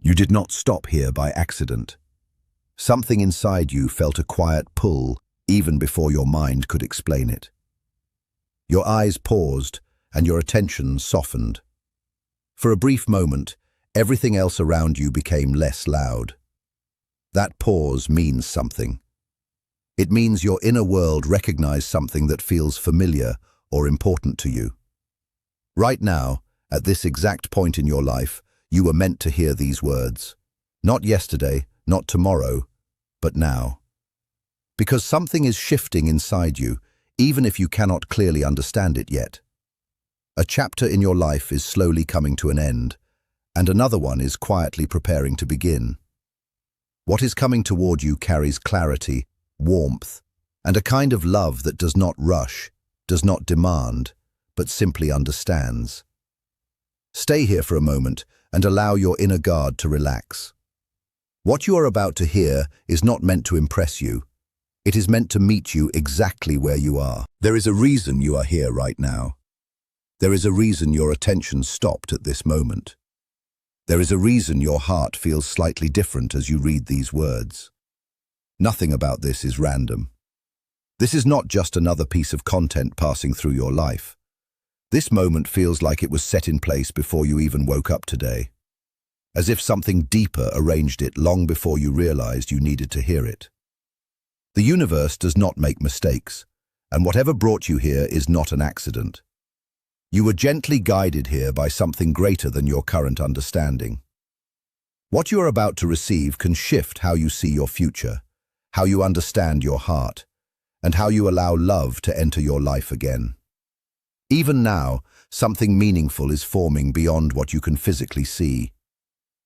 You did not stop here by accident. Something inside you felt a quiet pull even before your mind could explain it. Your eyes paused and your attention softened. For a brief moment, everything else around you became less loud. That pause means something. It means your inner world recognized something that feels familiar or important to you. Right now, at this exact point in your life, you were meant to hear these words. Not yesterday, not tomorrow, but now. Because something is shifting inside you, even if you cannot clearly understand it yet. A chapter in your life is slowly coming to an end, and another one is quietly preparing to begin. What is coming toward you carries clarity, warmth, and a kind of love that does not rush, does not demand, but simply understands. Stay here for a moment and allow your inner guard to relax. What you are about to hear is not meant to impress you. It is meant to meet you exactly where you are. There is a reason you are here right now. There is a reason your attention stopped at this moment. There is a reason your heart feels slightly different as you read these words. Nothing about this is random. This is not just another piece of content passing through your life. This moment feels like it was set in place before you even woke up today, as if something deeper arranged it long before you realized you needed to hear it. The universe does not make mistakes, and whatever brought you here is not an accident. You were gently guided here by something greater than your current understanding. What you are about to receive can shift how you see your future, how you understand your heart, and how you allow love to enter your life again. Even now, something meaningful is forming beyond what you can physically see.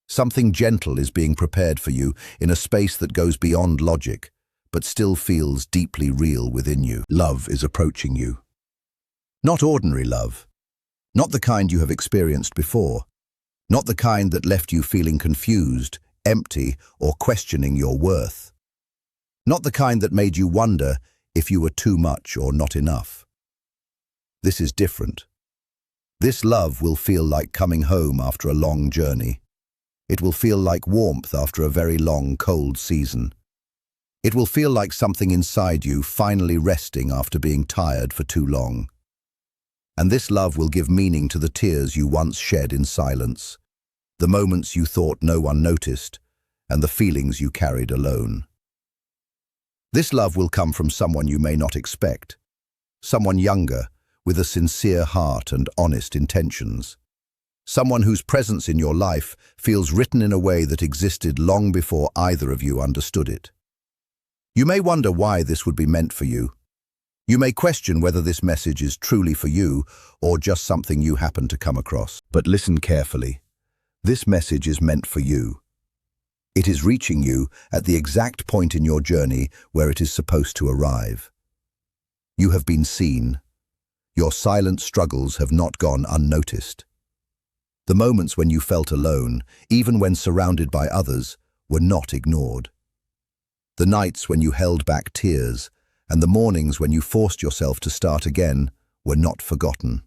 Something gentle is being prepared for you in a space that goes beyond logic, but still feels deeply real within you. Love is approaching you. Not ordinary love. Not the kind you have experienced before. Not the kind that left you feeling confused, empty, or questioning your worth. Not the kind that made you wonder if you were too much or not enough. This is different. This love will feel like coming home after a long journey. It will feel like warmth after a very long, cold season. It will feel like something inside you finally resting after being tired for too long. And this love will give meaning to the tears you once shed in silence, the moments you thought no one noticed, and the feelings you carried alone. This love will come from someone you may not expect, someone younger, with a sincere heart and honest intentions. Someone whose presence in your life feels written in a way that existed long before either of you understood it. You may wonder why this would be meant for you. You may question whether this message is truly for you or just something you happen to come across. But listen carefully. This message is meant for you. It is reaching you at the exact point in your journey where it is supposed to arrive. You have been seen. Your silent struggles have not gone unnoticed. The moments when you felt alone, even when surrounded by others, were not ignored. The nights when you held back tears, and the mornings when you forced yourself to start again, were not forgotten.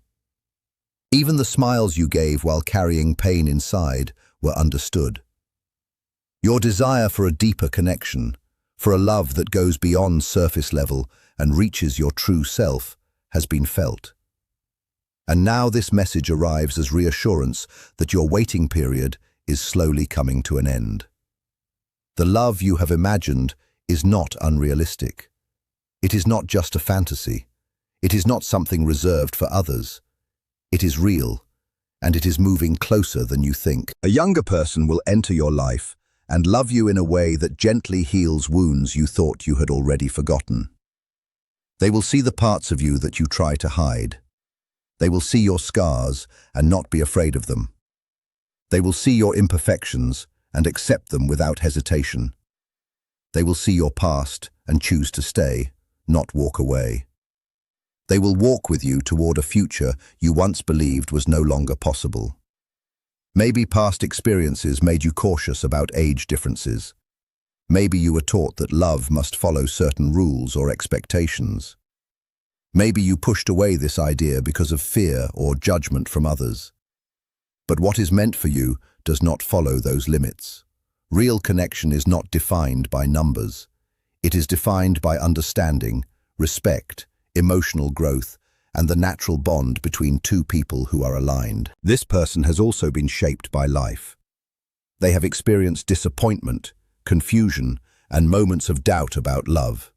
Even the smiles you gave while carrying pain inside were understood. Your desire for a deeper connection, for a love that goes beyond surface level and reaches your true self, has been felt. And now this message arrives as reassurance that your waiting period is slowly coming to an end. The love you have imagined is not unrealistic. It is not just a fantasy. It is not something reserved for others. It is real, and it is moving closer than you think. A younger person will enter your life and love you in a way that gently heals wounds you thought you had already forgotten. They will see the parts of you that you try to hide. They will see your scars and not be afraid of them. They will see your imperfections and accept them without hesitation. They will see your past and choose to stay, not walk away. They will walk with you toward a future you once believed was no longer possible. Maybe past experiences made you cautious about age differences. Maybe you were taught that love must follow certain rules or expectations. Maybe you pushed away this idea because of fear or judgment from others. But what is meant for you does not follow those limits. Real connection is not defined by numbers. It is defined by understanding, respect, emotional growth, and the natural bond between two people who are aligned. This person has also been shaped by life. They have experienced disappointment, confusion, and moments of doubt about love.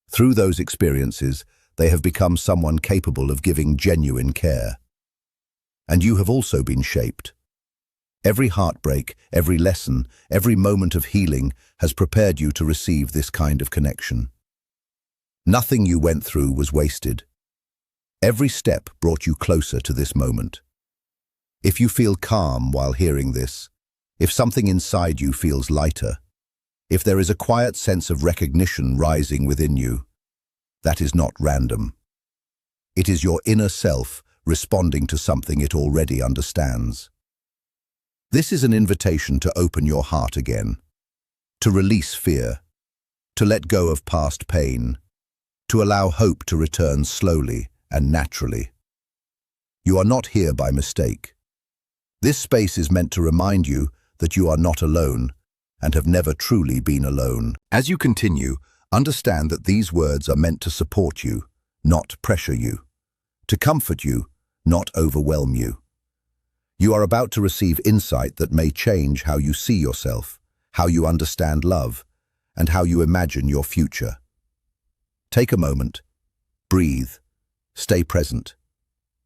Through those experiences, they have become someone capable of giving genuine care. And you have also been shaped. Every heartbreak, every lesson, every moment of healing has prepared you to receive this kind of connection. Nothing you went through was wasted. Every step brought you closer to this moment. If you feel calm while hearing this, if something inside you feels lighter, if there is a quiet sense of recognition rising within you, that is not random. It is your inner self responding to something it already understands. This is an invitation to open your heart again, to release fear, to let go of past pain, to allow hope to return slowly and naturally. You are not here by mistake. This space is meant to remind you that you are not alone and have never truly been alone. As you continue, understand that these words are meant to support you, not pressure you, to comfort you, not overwhelm you. You are about to receive insight that may change how you see yourself, how you understand love, and how you imagine your future. Take a moment, breathe, stay present,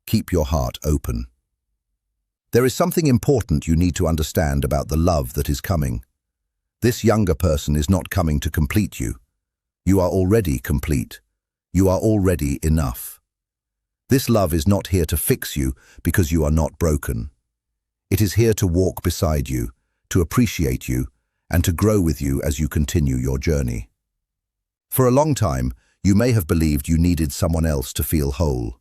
keep your heart open. There is something important you need to understand about the love that is coming. This younger person is not coming to complete you. You are already complete. You are already enough. This love is not here to fix you because you are not broken. It is here to walk beside you, to appreciate you, and to grow with you as you continue your journey. For a long time, you may have believed you needed someone else to feel whole.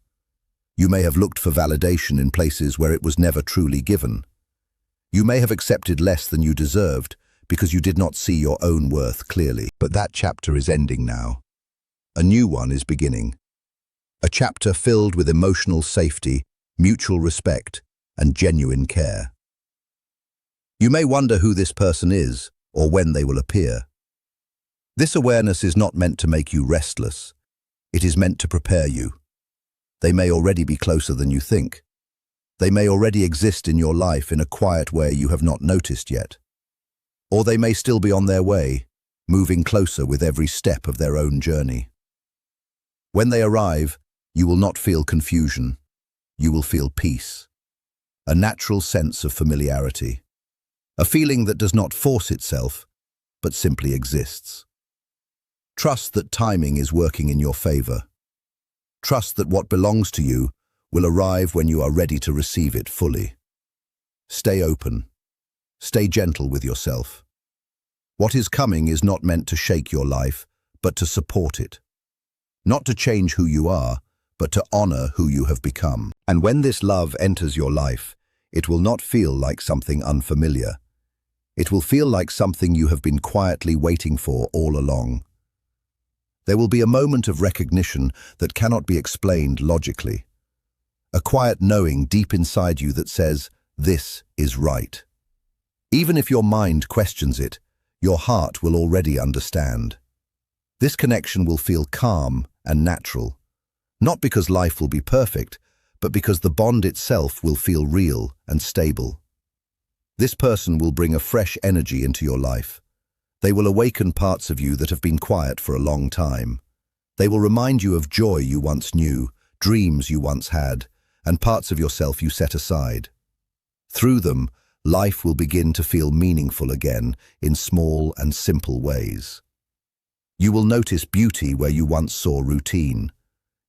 You may have looked for validation in places where it was never truly given. You may have accepted less than you deserved because you did not see your own worth clearly. But that chapter is ending now. A new one is beginning. A chapter filled with emotional safety, mutual respect, and genuine care. You may wonder who this person is or when they will appear. This awareness is not meant to make you restless. It is meant to prepare you. They may already be closer than you think. They may already exist in your life in a quiet way you have not noticed yet. Or they may still be on their way, moving closer with every step of their own journey. When they arrive, you will not feel confusion. You will feel peace. A natural sense of familiarity. A feeling that does not force itself, but simply exists. Trust that timing is working in your favor. Trust that what belongs to you will arrive when you are ready to receive it fully. Stay open. Stay gentle with yourself. What is coming is not meant to shake your life, but to support it. Not to change who you are, but to honor who you have become. And when this love enters your life, it will not feel like something unfamiliar. It will feel like something you have been quietly waiting for all along. There will be a moment of recognition that cannot be explained logically. A quiet knowing deep inside you that says, "This is right." Even if your mind questions it, your heart will already understand. This connection will feel calm and natural, not because life will be perfect, but because the bond itself will feel real and stable. This person will bring a fresh energy into your life. They will awaken parts of you that have been quiet for a long time. They will remind you of joy you once knew, dreams you once had, and parts of yourself you set aside. Through them, life will begin to feel meaningful again in small and simple ways. You will notice beauty where you once saw routine.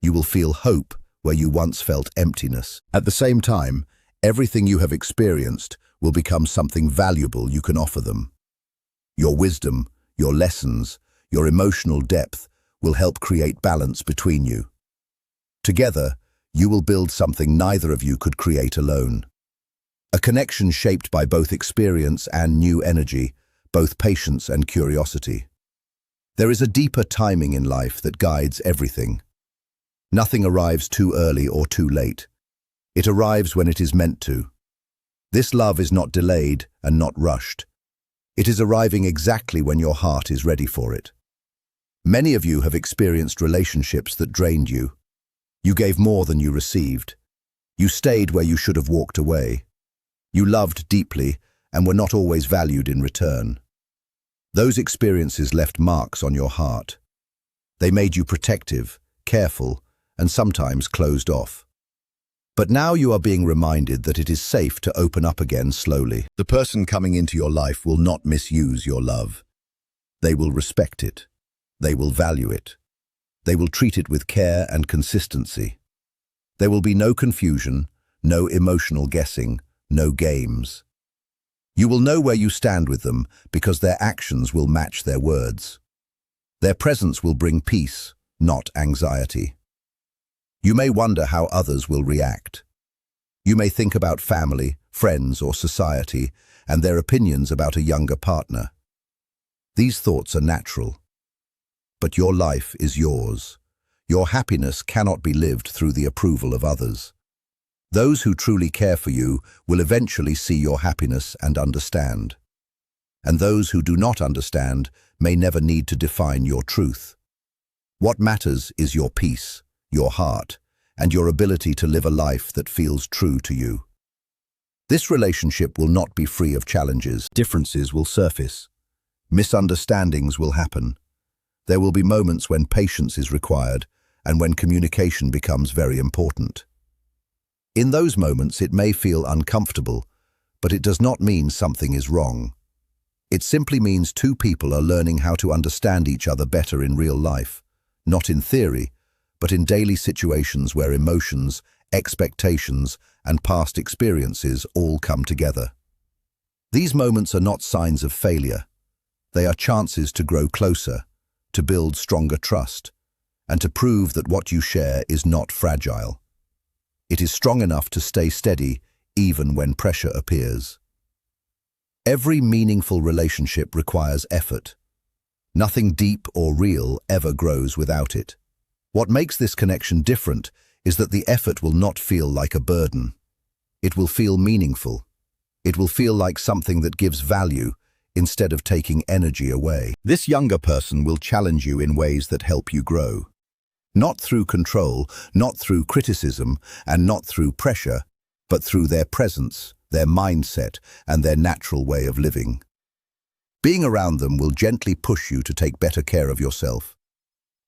You will feel hope where you once felt emptiness. At the same time, everything you have experienced will become something valuable you can offer them. Your wisdom, your lessons, your emotional depth will help create balance between you. Together, you will build something neither of you could create alone. A connection shaped by both experience and new energy, both patience and curiosity. There is a deeper timing in life that guides everything. Nothing arrives too early or too late. It arrives when it is meant to. This love is not delayed and not rushed. It is arriving exactly when your heart is ready for it. Many of you have experienced relationships that drained you. You gave more than you received. You stayed where you should have walked away. You loved deeply and were not always valued in return. Those experiences left marks on your heart. They made you protective, careful, and sometimes closed off. But now you are being reminded that it is safe to open up again slowly. The person coming into your life will not misuse your love. They will respect it. They will value it. They will treat it with care and consistency. There will be no confusion, no emotional guessing, no games. You will know where you stand with them because their actions will match their words. Their presence will bring peace, not anxiety. You may wonder how others will react. You may think about family, friends, or society, and their opinions about a younger partner. These thoughts are natural. But your life is yours. Your happiness cannot be lived through the approval of others. Those who truly care for you will eventually see your happiness and understand. And those who do not understand may never need to define your truth. What matters is your peace, your heart, and your ability to live a life that feels true to you. This relationship will not be free of challenges. Differences will surface. Misunderstandings will happen. There will be moments when patience is required and when communication becomes very important. In those moments, it may feel uncomfortable, but it does not mean something is wrong. It simply means two people are learning how to understand each other better in real life, not in theory, but in daily situations where emotions, expectations, and past experiences all come together. These moments are not signs of failure. They are chances to grow closer, to build stronger trust, and to prove that what you share is not fragile. It is strong enough to stay steady even when pressure appears. Every meaningful relationship requires effort. Nothing deep or real ever grows without it. What makes this connection different is that the effort will not feel like a burden. It will feel meaningful. It will feel like something that gives value instead of taking energy away. This younger person will challenge you in ways that help you grow. Not through control, not through criticism, and not through pressure, but through their presence, their mindset, and their natural way of living. Being around them will gently push you to take better care of yourself.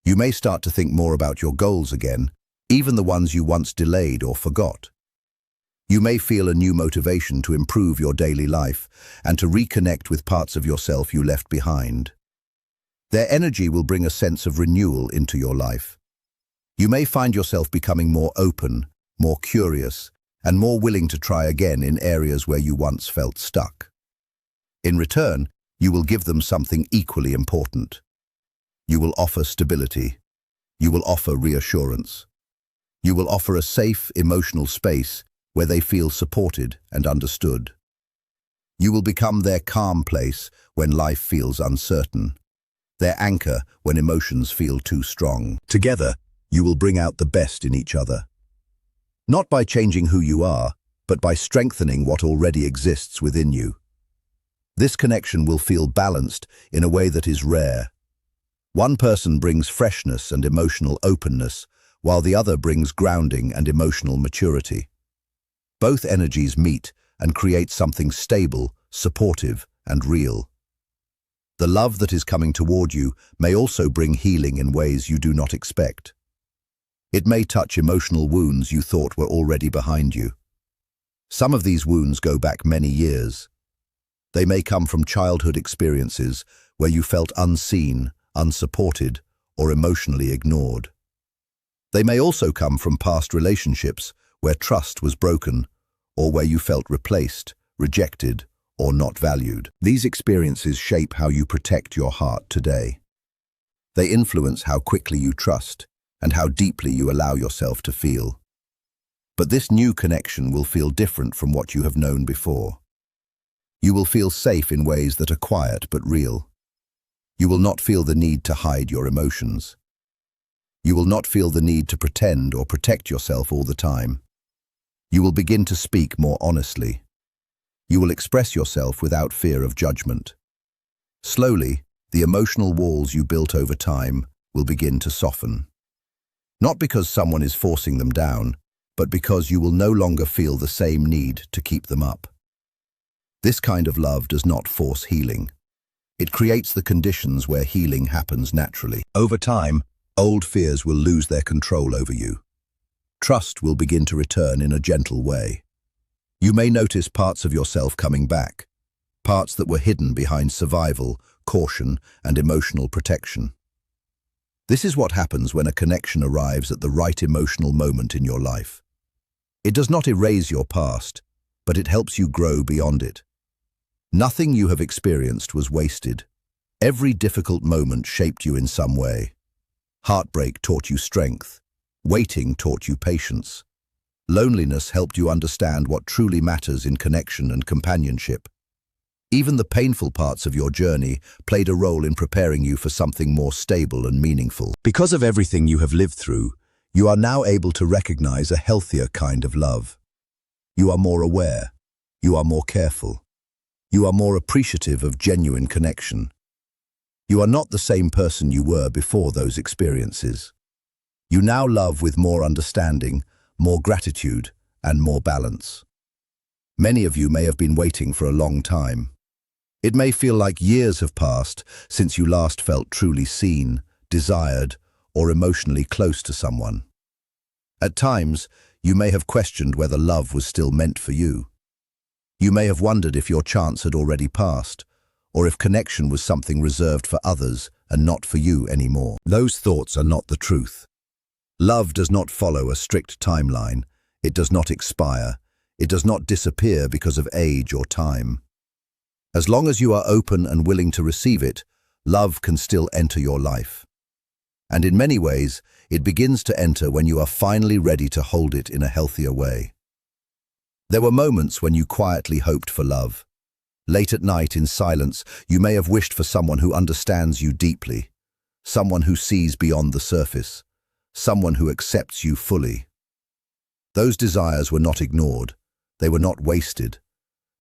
You may start to think more about your goals again, even the ones you once delayed or forgot. You may feel a new motivation to improve your daily life and to reconnect with parts of yourself you left behind. Their energy will bring a sense of renewal into your life. You may find yourself becoming more open, more curious, and more willing to try again in areas where you once felt stuck. In return, you will give them something equally important. You will offer stability. You will offer reassurance. You will offer a safe, emotional space where they feel supported and understood. You will become their calm place when life feels uncertain, their anchor when emotions feel too strong. Together, you will bring out the best in each other. Not by changing who you are, but by strengthening what already exists within you. This connection will feel balanced in a way that is rare. One person brings freshness and emotional openness, while the other brings grounding and emotional maturity. Both energies meet and create something stable, supportive, and real. The love that is coming toward you may also bring healing in ways you do not expect. It may touch emotional wounds you thought were already behind you. Some of these wounds go back many years. They may come from childhood experiences where you felt unseen, unsupported, or emotionally ignored. They may also come from past relationships where trust was broken, or where you felt replaced, rejected, or not valued. These experiences shape how you protect your heart today. They influence how quickly you trust and how deeply you allow yourself to feel. But this new connection will feel different from what you have known before. You will feel safe in ways that are quiet but real. You will not feel the need to hide your emotions. You will not feel the need to pretend or protect yourself all the time. You will begin to speak more honestly. You will express yourself without fear of judgment. Slowly, the emotional walls you built over time will begin to soften. Not because someone is forcing them down, but because you will no longer feel the same need to keep them up. This kind of love does not force healing. It creates the conditions where healing happens naturally. Over time, old fears will lose their control over you. Trust will begin to return in a gentle way. You may notice parts of yourself coming back, parts that were hidden behind survival, caution, and emotional protection. This is what happens when a connection arrives at the right emotional moment in your life. It does not erase your past, but it helps you grow beyond it. Nothing you have experienced was wasted. Every difficult moment shaped you in some way. Heartbreak taught you strength. Waiting taught you patience. Loneliness helped you understand what truly matters in connection and companionship. Even the painful parts of your journey played a role in preparing you for something more stable and meaningful. Because of everything you have lived through, you are now able to recognize a healthier kind of love. You are more aware. You are more careful. You are more appreciative of genuine connection. You are not the same person you were before those experiences. You now love with more understanding, more gratitude, and more balance. Many of you may have been waiting for a long time. It may feel like years have passed since you last felt truly seen, desired, or emotionally close to someone. At times, you may have questioned whether love was still meant for you. You may have wondered if your chance had already passed, or if connection was something reserved for others and not for you anymore. Those thoughts are not the truth. Love does not follow a strict timeline. It does not expire. It does not disappear because of age or time. As long as you are open and willing to receive it, love can still enter your life. And in many ways, it begins to enter when you are finally ready to hold it in a healthier way. There were moments when you quietly hoped for love. Late at night, in silence, you may have wished for someone who understands you deeply, someone who sees beyond the surface, someone who accepts you fully. Those desires were not ignored. They were not wasted.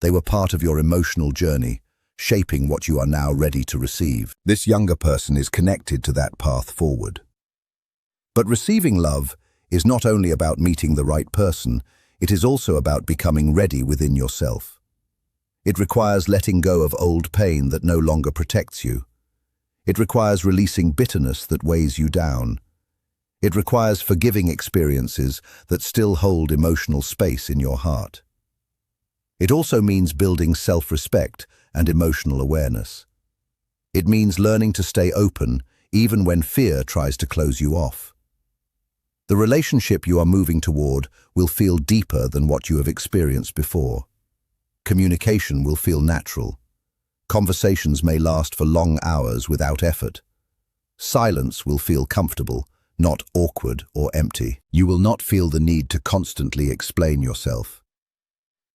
They were part of your emotional journey, shaping what you are now ready to receive. This younger person is connected to that path forward. But receiving love is not only about meeting the right person, it is also about becoming ready within yourself. It requires letting go of old pain that no longer protects you. It requires releasing bitterness that weighs you down. It requires forgiving experiences that still hold emotional space in your heart. It also means building self-respect and emotional awareness. It means learning to stay open even when fear tries to close you off. The relationship you are moving toward will feel deeper than what you have experienced before. Communication will feel natural. Conversations may last for long hours without effort. Silence will feel comfortable, not awkward or empty. You will not feel the need to constantly explain yourself.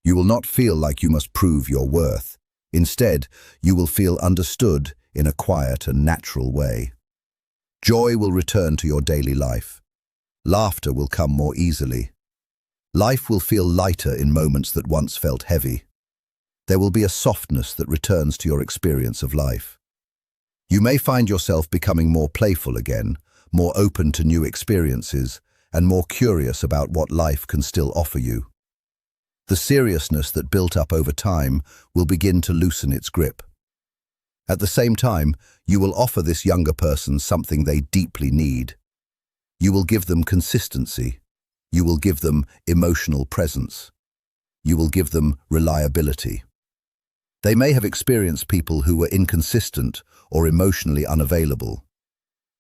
You will not feel like you must prove your worth. Instead, you will feel understood in a quiet and natural way. Joy will return to your daily life. Laughter will come more easily. Life will feel lighter in moments that once felt heavy. There will be a softness that returns to your experience of life. You may find yourself becoming more playful again, more open to new experiences, and more curious about what life can still offer you. The seriousness that built up over time will begin to loosen its grip. At the same time, you will offer this younger person something they deeply need. You will give them consistency. You will give them emotional presence. You will give them reliability. They may have experienced people who were inconsistent or emotionally unavailable.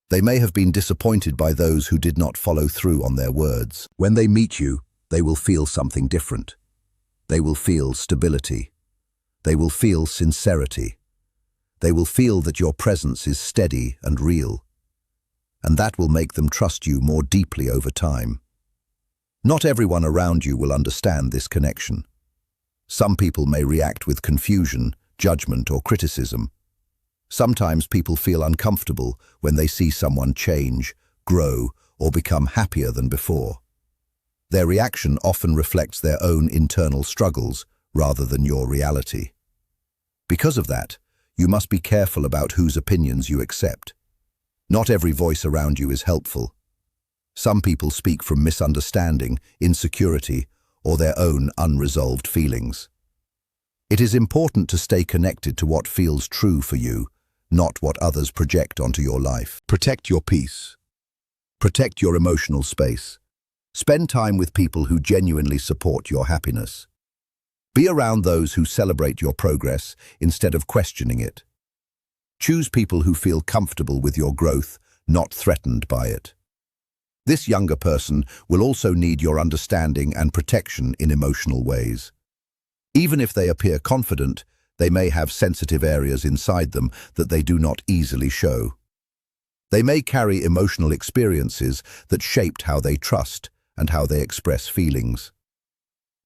They may have been disappointed by those who did not follow through on their words. When they meet you, they will feel something different. They will feel stability. They will feel sincerity. They will feel that your presence is steady and real. And that will make them trust you more deeply over time. Not everyone around you will understand this connection. Some people may react with confusion, judgment, or criticism. Sometimes people feel uncomfortable when they see someone change, grow, or become happier than before. Their reaction often reflects their own internal struggles rather than your reality. Because of that, you must be careful about whose opinions you accept. Not every voice around you is helpful. Some people speak from misunderstanding, insecurity, or their own unresolved feelings. It is important to stay connected to what feels true for you, not what others project onto your life. Protect your peace. Protect your emotional space. Spend time with people who genuinely support your happiness. Be around those who celebrate your progress instead of questioning it. Choose people who feel comfortable with your growth, not threatened by it. This younger person will also need your understanding and protection in emotional ways. Even if they appear confident, they may have sensitive areas inside them that they do not easily show. They may carry emotional experiences that shaped how they trust and how they express feelings.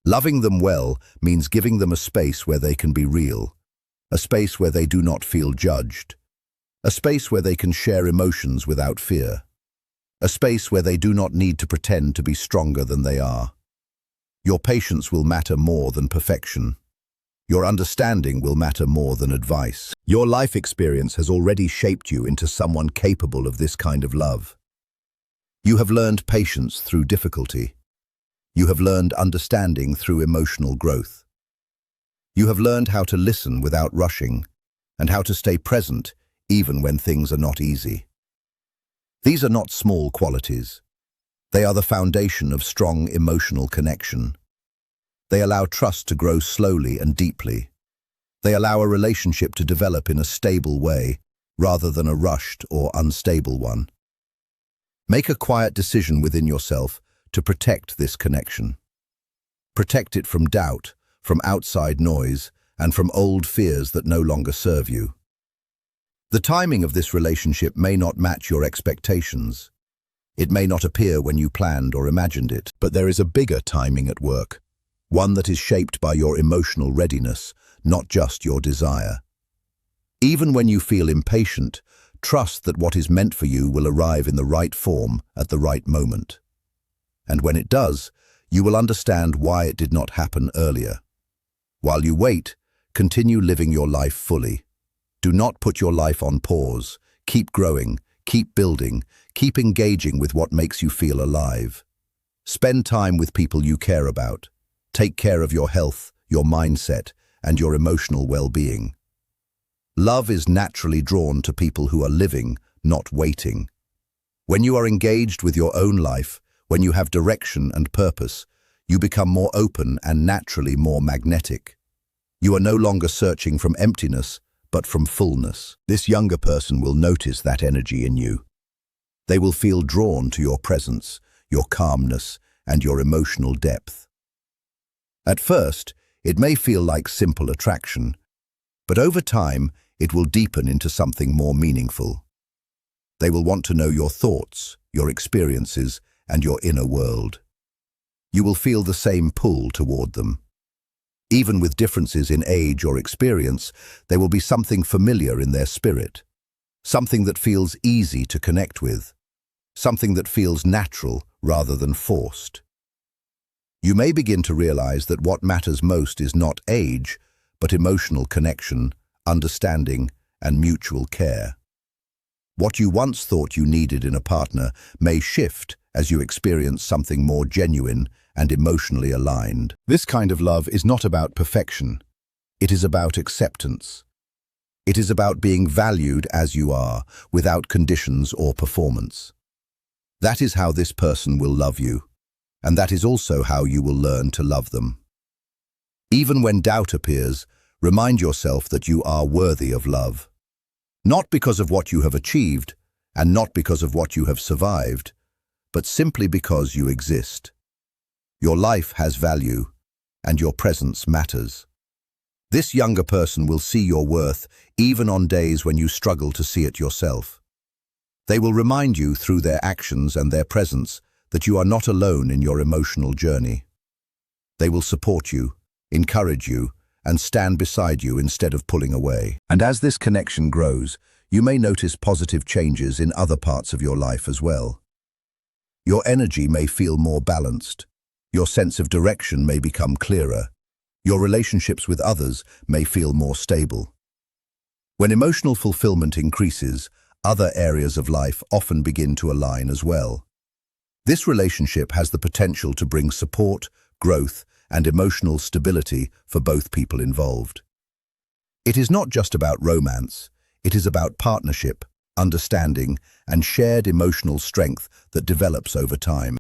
Loving them well means giving them a space where they can be real, a space where they do not feel judged, a space where they can share emotions without fear, a space where they do not need to pretend to be stronger than they are. Your patience will matter more than perfection. Your understanding will matter more than advice. Your life experience has already shaped you into someone capable of this kind of love. You have learned patience through difficulty. You have learned understanding through emotional growth. You have learned how to listen without rushing and how to stay present even when things are not easy. These are not small qualities. They are the foundation of strong emotional connection. They allow trust to grow slowly and deeply. They allow a relationship to develop in a stable way rather than a rushed or unstable one. Make a quiet decision within yourself to protect this connection. Protect it from doubt, from outside noise, and from old fears that no longer serve you. The timing of this relationship may not match your expectations. It may not appear when you planned or imagined it, but there is a bigger timing at work, one that is shaped by your emotional readiness, not just your desire. Even when you feel impatient, trust that what is meant for you will arrive in the right form at the right moment. And when it does, you will understand why it did not happen earlier. While you wait, continue living your life fully. Do not put your life on pause. Keep growing, keep building, keep engaging with what makes you feel alive. Spend time with people you care about. Take care of your health, your mindset, and your emotional well-being. Love is naturally drawn to people who are living, not waiting. When you are engaged with your own life, when you have direction and purpose, you become more open and naturally more magnetic. You are no longer searching from emptiness, but from fullness. This younger person will notice that energy in you. They will feel drawn to your presence, your calmness, and your emotional depth. At first, it may feel like simple attraction, but over time, it will deepen into something more meaningful. They will want to know your thoughts, your experiences, and your inner world. You will feel the same pull toward them. Even with differences in age or experience, there will be something familiar in their spirit, something that feels easy to connect with, something that feels natural rather than forced. You may begin to realize that what matters most is not age, but emotional connection, understanding, and mutual care. What you once thought you needed in a partner may shift as you experience something more genuine and emotionally aligned. This kind of love is not about perfection. It is about acceptance. It is about being valued as you are, without conditions or performance. That is how this person will love you, and that is also how you will learn to love them. Even when doubt appears, remind yourself that you are worthy of love. Not because of what you have achieved, and not because of what you have survived, but simply because you exist. Your life has value, and your presence matters. This younger person will see your worth even on days when you struggle to see it yourself. They will remind you through their actions and their presence that you are not alone in your emotional journey. They will support you, encourage you, and stand beside you instead of pulling away. And as this connection grows, you may notice positive changes in other parts of your life as well. Your energy may feel more balanced. Your sense of direction may become clearer, Your relationships with others may feel more stable. When emotional fulfillment increases, other areas of life often begin to align as well. This relationship has the potential to bring support, growth, and emotional stability for both people involved. It is not just about romance, it is about partnership, understanding, and shared emotional strength that develops over time.